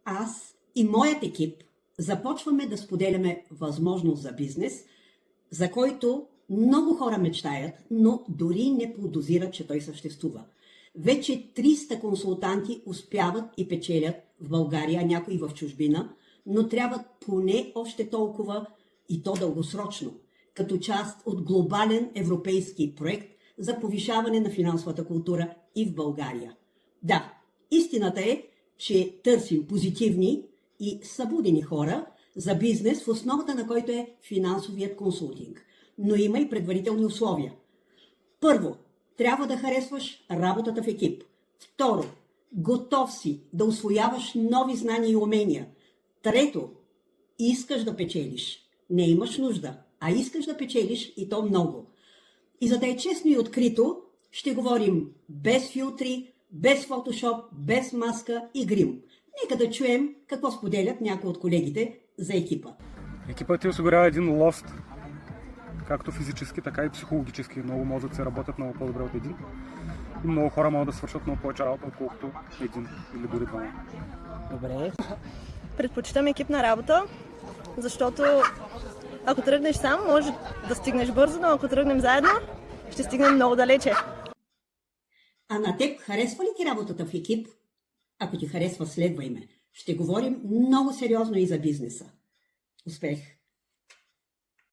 аз и моят екип започваме да споделяме възможност за бизнес, за който много хора мечтаят, но дори не подозират, че той съществува. Вече 300 консултанти успяват и печелят в България, а някои в чужбина, но трябват поне още толкова и то дългосрочно, като част от глобален европейски проект за повишаване на финансовата култура и в България. Да, истината е, че търсим позитивни и събудени хора за бизнес, в основата на който е финансовият консултинг. Но има и предварителни условия. Първо, трябва да харесваш работата в екип. Второ, готов си да усвояваш нови знания и умения. Трето, искаш да печелиш. Не имаш нужда, а искаш да печелиш и то много. И за да е честно и открито, ще говорим без филтри, без фотошоп, без маска и грим. Нека да чуем какво споделят някои от колегите за екипа. Екипът ти осигурява един лост, както физически, така и психологически. Много мозъци работят много по-добре от един. И много хора могат да свършат много повече работа, отколкото един или дори двама. Добре. Предпочитам екипна работа, защото ако тръгнеш сам, може да стигнеш бързо, но ако тръгнем заедно, ще стигнем много далече. А на теб харесва ли ти работата в екип? Ако ти харесва, следвай ме. Ще говорим много сериозно и за бизнеса. Успех!